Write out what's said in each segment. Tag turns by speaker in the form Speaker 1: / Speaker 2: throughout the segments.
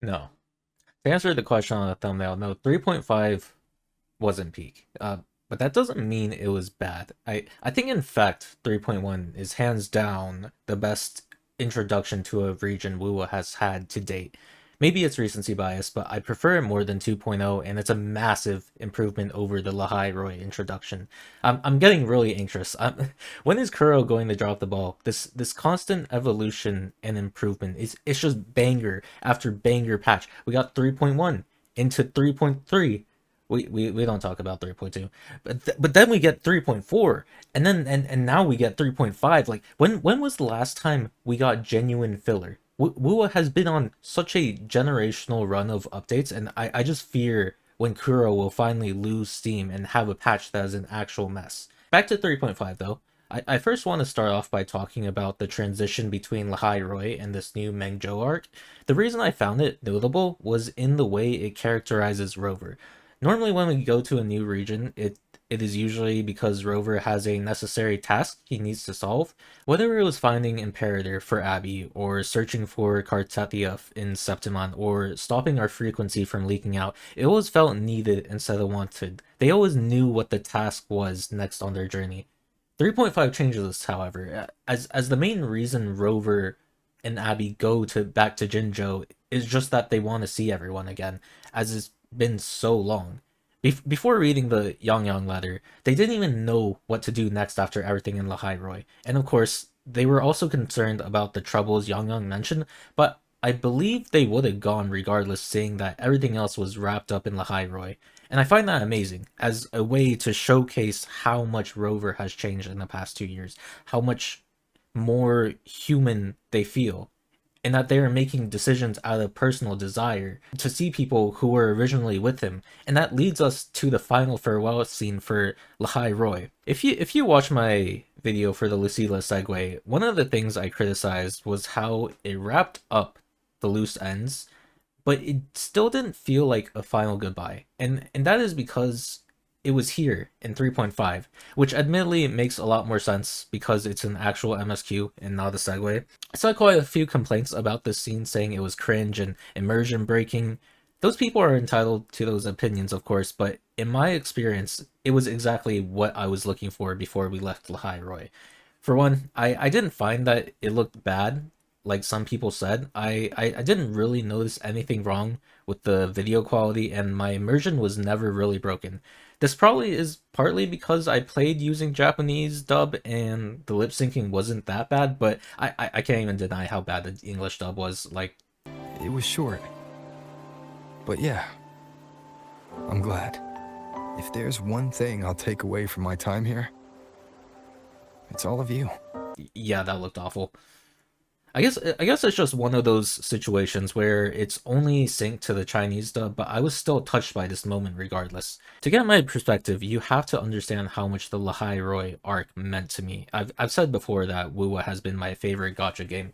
Speaker 1: No. To answer the question on the thumbnail, no, 3.5 wasn't peak. But that doesn't mean it was bad. I think in fact 3.1 is hands down the best introduction to a region Wuwa has had to date. Maybe it's recency bias, but I prefer it more than 2.0, and it's a massive improvement over the Lahai Roy introduction. I'm getting really anxious. When is Kuro going to drop the ball? This constant evolution and improvement is it's just banger after banger patch. We got 3.1 into 3.3. We don't talk about 3.2, but then we get 3.4, and then and now we get 3.5. Like when was the last time we got genuine filler? Wuwa has been on such a generational run of updates, and I just fear when Kuro will finally lose steam and have a patch that is an actual mess. Back to 3.5 though. I first want to start off by talking about the transition between Lahai Roy and this new Mengzhou arc. The reason I found it notable was in the way it characterizes Rover. Normally when we go to a new region, it is usually because Rover has a necessary task he needs to solve, whether it was finding Imperator for Abby, or searching for Kartathia in Septimon, or stopping our frequency from leaking out. It always felt needed instead of wanted. They always knew what the task was next on their journey. 3.5 changes this, however, as the main reason Rover and Abby go to back to Jinzhou is just that they want to see everyone again, as it's been so long. Before reading the Yang Yang letter, they didn't even know what to do next after everything in Lahai Roy. And of course, they were also concerned about the troubles Yang Yang mentioned, but I believe they would have gone regardless, seeing that everything else was wrapped up in Lahai Roy. And I find that amazing, as a way to showcase how much Rover has changed in the past 2 years, how much more human they feel, and that they are making decisions out of personal desire to see people who were originally with him. And that leads us to the final farewell scene for Lahai Roy. If you watch my video for the Lucilla segue, one of the things I criticized was how it wrapped up the loose ends, but it still didn't feel like a final goodbye. And that is because it was here in 3.5, which admittedly makes a lot more sense because it's an actual MSQ and not a segue. I saw quite a few complaints about this scene, saying it was cringe and immersion breaking. Those people are entitled to those opinions, of course, but in my experience, it was exactly what I was looking for before we left Lahai Roy. For one, I didn't find that it looked bad, like some people said. I didn't really notice anything wrong with the video quality, and my immersion was never really broken. This probably is partly because I played using Japanese dub and the lip syncing wasn't that bad, but I can't even deny how bad the English dub was. Like,
Speaker 2: It was short. But yeah, I'm glad. If there's one thing I'll take away from my time here, it's all of you.
Speaker 1: yeah, that looked awful. I guess it's just one of those situations where it's only synced to the Chinese dub, but I was still touched by this moment regardless. To get my perspective, you have to understand how much the Lahai Roy arc meant to me. I've said before that Wuwa has been my favorite gacha game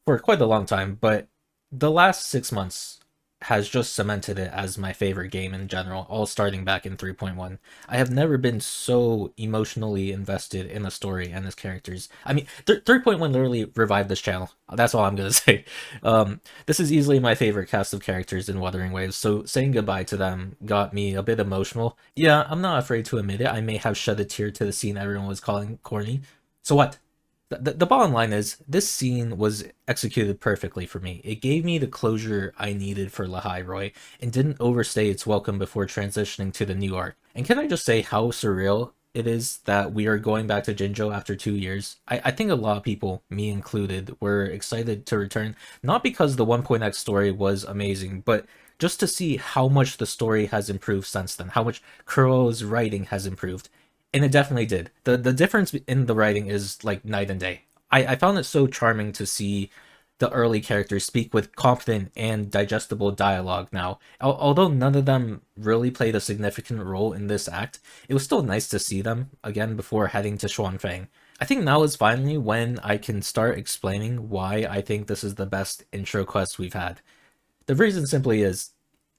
Speaker 1: for quite a long time, but the last 6 months has just cemented it as my favorite game in general, all starting back in 3.1. I have never been so emotionally invested in a story and its characters. I mean, 3.1 literally revived this channel. That's all I'm gonna say. This is easily my favorite cast of characters in Wuthering Waves, so saying goodbye to them got me a bit emotional. Yeah, I'm not afraid to admit it, I may have shed a tear to the scene everyone was calling corny. So what? The bottom line is, this scene was executed perfectly for me. It gave me the closure I needed for Lahai Roy, and didn't overstay its welcome before transitioning to the new arc. And can I just say how surreal it is that we are going back to Jinzhou after 2 years? I think a lot of people, me included, were excited to return, not because the 1.x story was amazing, but just to see how much the story has improved since then, how much Kuro's writing has improved. And it definitely did. The difference in the writing is like night and day. I found it so charming to see the early characters speak with confident and digestible dialogue now. Although none of them really played a significant role in this act, it was still nice to see them again before heading to Xuanfang. I think now is finally when I can start explaining why I think this is the best intro quest we've had. The reason simply is,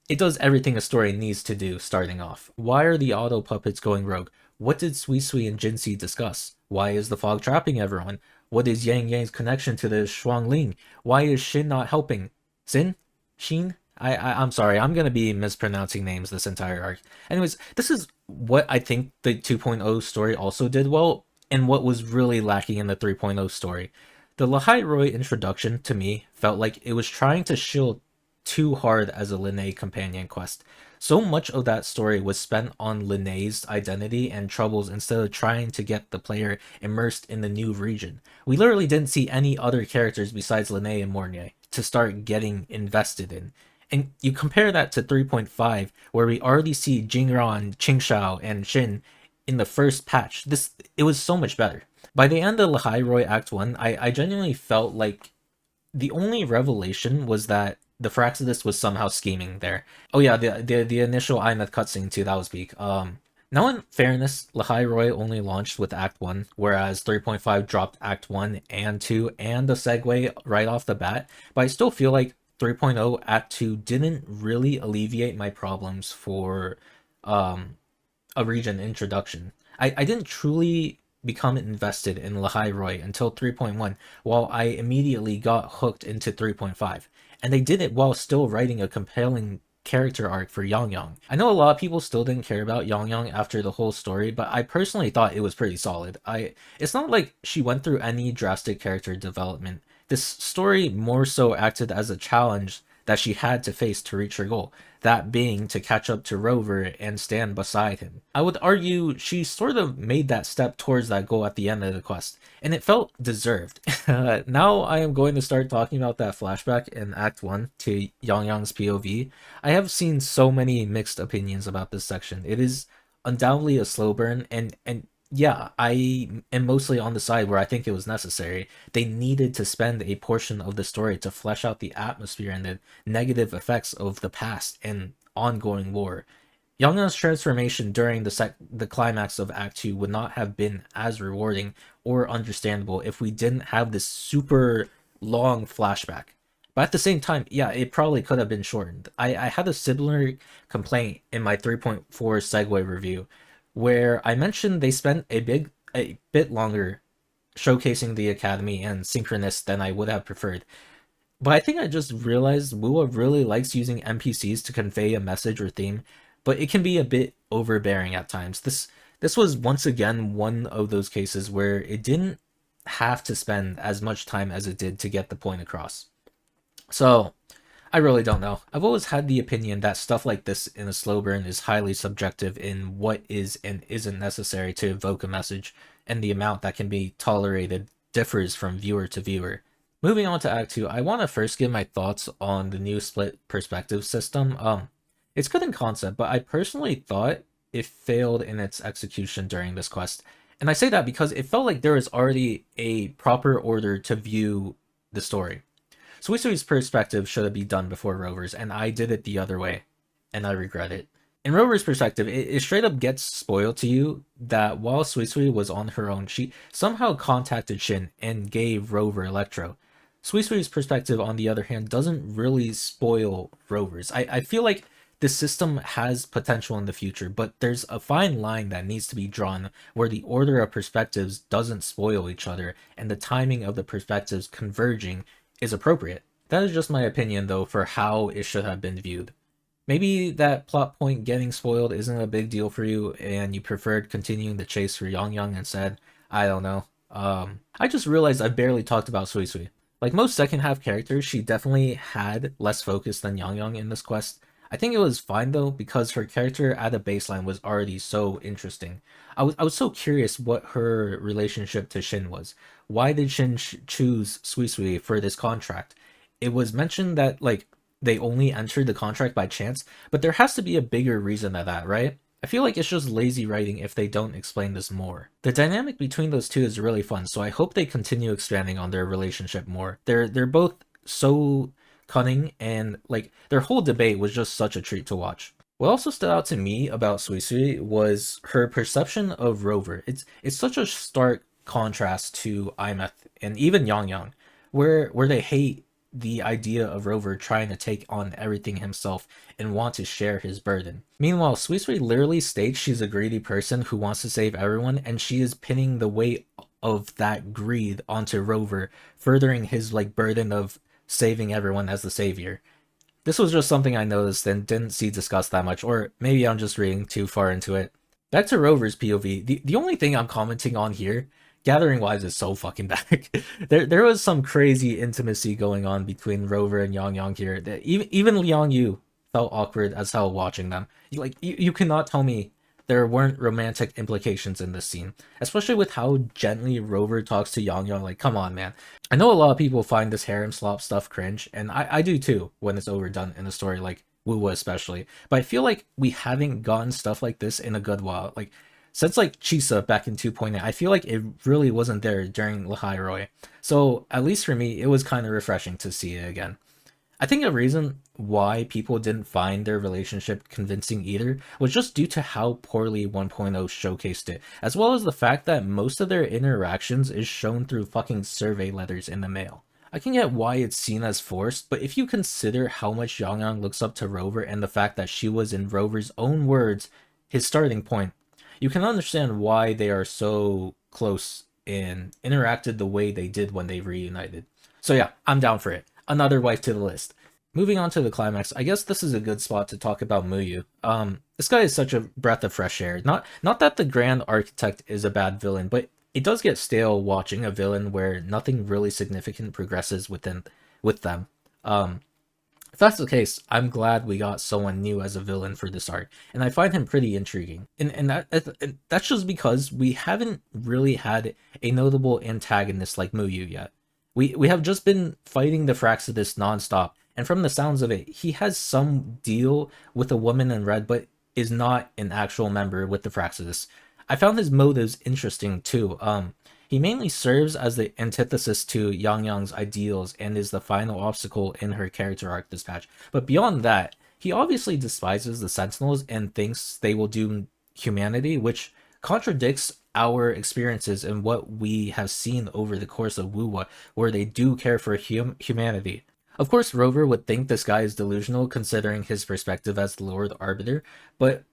Speaker 1: it does everything a story needs to do starting off. Why are the auto puppets going rogue? What did Sui Sui and Jinxi discuss? Why is the fog trapping everyone? What is Yang Yang's connection to the Shuangling? Why is Shin not helping? Xin? Xin? I'm sorry, I'm gonna be mispronouncing names this entire arc. Anyways, this is what I think the 2.0 story also did well, and what was really lacking in the 3.0 story. The Lahai Roy introduction, to me, felt like it was trying to shield too hard as a Linnae companion quest. So much of that story was spent on Linnae's identity and troubles instead of trying to get the player immersed in the new region. We literally didn't see any other characters besides Linnae and Mornier to start getting invested in. And you compare that to 3.5, where we already see Jingran, Qingshao, and Shin in the first patch. It was so much better. By the end of Lahai Roy Act 1, I genuinely felt like the only revelation was that the Fraxidus was somehow scheming there. Oh yeah, the initial Imeth cutscene too, that was peak. Now in fairness, Lahai Roy only launched with Act 1, whereas 3.5 dropped Act 1 and 2 and the segue right off the bat, but I still feel like 3.0 Act 2 didn't really alleviate my problems for um, a region introduction. I didn't truly become invested in Lahai Roy until 3.1, while I immediately got hooked into 3.5. And they did it while still writing a compelling character arc for Yang Yang. I know a lot of people still didn't care about Yang Yang after the whole story, but I personally thought it was pretty solid. It's not like she went through any drastic character development. This story more so acted as a challenge that she had to face to reach her goal, that being to catch up to Rover and stand beside him. I would argue she sort of made that step towards that goal at the end of the quest, and it felt deserved. Now I am going to start talking about that flashback in Act 1 to Yang Yang's POV. I have seen so many mixed opinions about this section. It is undoubtedly a slow burn, and yeah, I am mostly on the side where I think it was necessary. They needed to spend a portion of the story to flesh out the atmosphere and the negative effects of the past and ongoing war. Yangna's transformation during the climax of Act 2 would not have been as rewarding or understandable if we didn't have this super long flashback. But at the same time, yeah, it probably could have been shortened. I had a similar complaint in my 3.4 segue review, where I mentioned they spent a bit longer showcasing the Academy and Synchronous than I would have preferred. But I think I just realized Wuwa really likes using NPCs to convey a message or theme, but it can be a bit overbearing at times. This was once again one of those cases where it didn't have to spend as much time as it did to get the point across. So, I really don't know. I've always had the opinion that stuff like this in a slow burn is highly subjective in what is and isn't necessary to evoke a message, and the amount that can be tolerated differs from viewer to viewer. Moving on to Act 2, I want to first give my thoughts on the new split perspective system. It's good in concept, but I personally thought it failed in its execution during this quest. And I say that because it felt like there was already a proper order to view the story. Suisui's perspective should have been done before Rover's, and I did it the other way, and I regret it. In Rover's perspective, it straight up gets spoiled to you that while Suisui was on her own, she somehow contacted Shin and gave Rover Electro. Suisui's perspective, on the other hand, doesn't really spoil Rover's. I feel like the system has potential in the future, but there's a fine line that needs to be drawn where the order of perspectives doesn't spoil each other, and the timing of the perspectives converging is appropriate. That is just my opinion, though, for how it should have been viewed. Maybe that plot point getting spoiled isn't a big deal for you, and you preferred continuing the chase for Yang Yang instead. I don't know. I just realized I barely talked about Sui Sui. Like most second half characters, she definitely had less focus than Yang Yang in this quest. I think it was fine though, because her character at a baseline was already so interesting. I was so curious what her relationship to Shin was. Why did Shin choose Sui Sui for this contract? It was mentioned that like they only entered the contract by chance, but there has to be a bigger reason than that, right? I feel like it's just lazy writing if they don't explain this more. The dynamic between those two is really fun, so I hope they continue expanding on their relationship more. They're both so cunning, and like their whole debate was just such a treat to watch. What also stood out to me about Suisui was her perception of Rover. It's such a stark contrast to Imeth and even Yang Yang, where they hate the idea of Rover trying to take on everything himself and want to share his burden. Meanwhile, Suisui literally states she's a greedy person who wants to save everyone, and she is pinning the weight of that greed onto Rover, furthering his like burden of saving everyone as the savior. This was just something I noticed and didn't see discussed that much, or maybe I'm just reading too far into it. Back to Rover's POV, the only thing I'm commenting on here, gathering wise, is so fucking bad. There was some crazy intimacy going on between Rover and Yang Yang here. Even Liang Yu felt awkward as hell watching them. You cannot tell me there weren't romantic implications in this scene, especially with how gently Rover talks to Yang Yang. Like, come on, man. I know a lot of people find this harem slop stuff cringe, and I do too when it's overdone in a story like Wuwa especially. But I feel like we haven't gotten stuff like this in a good while. Like, since like Chisa back in 2.8, I feel like it really wasn't there during Lehigh Roy. So at least for me, it was kind of refreshing to see it again. I think a reason why people didn't find their relationship convincing either was just due to how poorly 1.0 showcased it, as well as the fact that most of their interactions is shown through fucking survey letters in the mail. I can get why it's seen as forced, but if you consider how much Yang Yang looks up to Rover and the fact that she was, in Rover's own words, his starting point, you can understand why they are so close and interacted the way they did when they reunited. So yeah, I'm down for it. Another wife to the list. Moving on to the climax, I guess this is a good spot to talk about Muyu. This guy is such a breath of fresh air. Not that the Grand Architect is a bad villain, but it does get stale watching a villain where nothing really significant progresses with them. If that's the case, I'm glad we got someone new as a villain for this arc, and I find him pretty intriguing. And that's just because we haven't really had a notable antagonist like Muyu yet. We have just been fighting the Fraxidus nonstop, and from the sounds of it, he has some deal with a woman in red, but is not an actual member with the Fraxidus. I found his motives interesting too. He mainly serves as the antithesis to Yang Yang's ideals and is the final obstacle in her character arc this patch. But beyond that, he obviously despises the Sentinels and thinks they will doom humanity, which contradicts our experiences and what we have seen over the course of Wuwa, where they do care for humanity. Of course, Rover would think this guy is delusional considering his perspective as the Lord Arbiter, but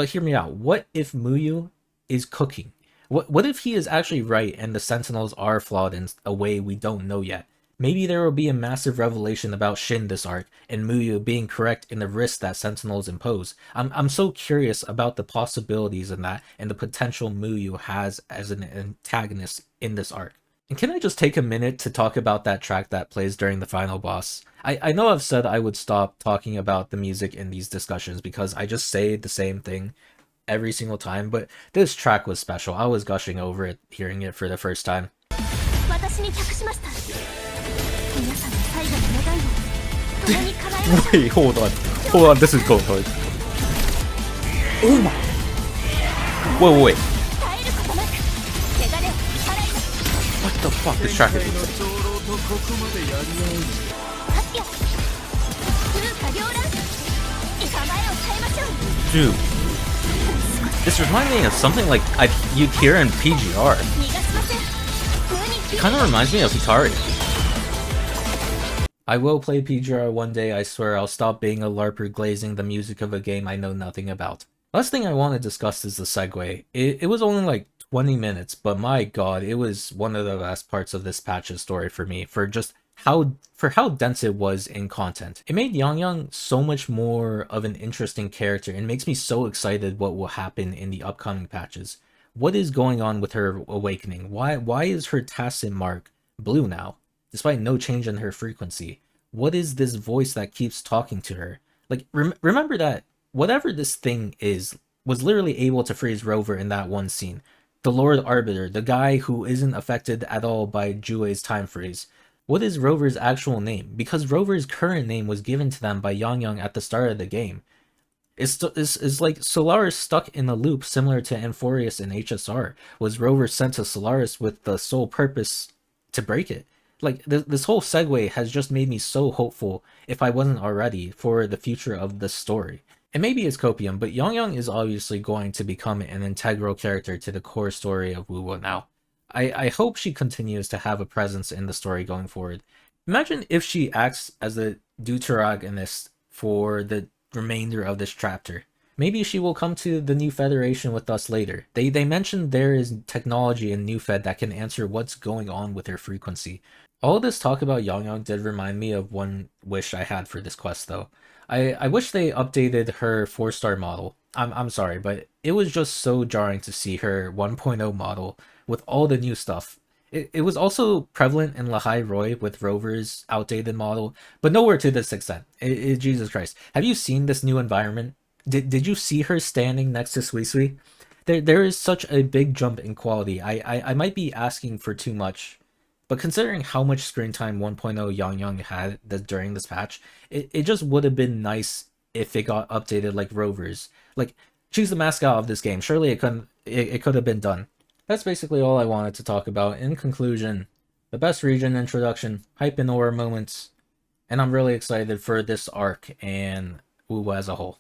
Speaker 1: hear me out. What if Muyu is cooking? What if he is actually right and the Sentinels are flawed in a way we don't know yet? Maybe there will be a massive revelation about Shin this arc, and Muyu being correct in the risks that Sentinels impose. I'm so curious about the possibilities in that, and the potential Muyu has as an antagonist in this arc. And can I just take a minute to talk about that track that plays during the final boss? I know I've said I would stop talking about the music in these discussions because I just say the same thing every single time, but this track was special. I was gushing over it, hearing it for the first time. Wait, hold on, this is cool. Oh my! Wait. What the fuck? This track is insane. Dude, this reminds me of something like you'd hear in PGR. It kind of reminds me of Hikari. I will play PGR one day, I swear. I'll stop being a LARPer glazing the music of a game I know nothing about. Last thing I want to discuss is the segue. It was only like 20 minutes, but my god, it was one of the best parts of this patch's story for me, for how dense it was in content. It made Yang Yang so much more of an interesting character and makes me so excited what will happen in the upcoming patches. What is going on with her awakening? Why is her tacit mark blue now, despite no change in her frequency? What is this voice that keeps talking to her? Like, remember that whatever this thing is was literally able to freeze Rover in that one scene. The Lord Arbiter, the guy who isn't affected at all by Jue's time freeze. What is Rover's actual name? Because Rover's current name was given to them by Yang Yang at the start of the game. It's like Solaris stuck in a loop similar to Amphorius in HSR. Was Rover sent to Solaris with the sole purpose to break it? Like, this whole segue has just made me so hopeful, if I wasn't already, for the future of this story. And maybe it's copium, but Yang Yang is obviously going to become an integral character to the core story of Wuwa now. I hope she continues to have a presence in the story going forward. Imagine if she acts as the deuteragonist for the remainder of this chapter. Maybe she will come to the New Federation with us later. They mentioned there is technology in New Fed that can answer what's going on with her frequency. All this talk about Yang Yang did remind me of one wish I had for this quest, though. I wish they updated her 4-star model. I'm sorry, but it was just so jarring to see her 1.0 model with all the new stuff. It was also prevalent in Lahai Roy with Rover's outdated model, but nowhere to this extent. Jesus Christ. Have you seen this new environment? Did you see her standing next to Sui Sui? There is such a big jump in quality. I might be asking for too much, but considering how much screen time 1.0 Yang Yang had during this patch, it just would have been nice if it got updated like Rovers. Like, she's the mascot of this game. Surely it could have been done. That's basically all I wanted to talk about. In conclusion, the best region introduction, hype and aura moments, and I'm really excited for this arc and Wuwa as a whole.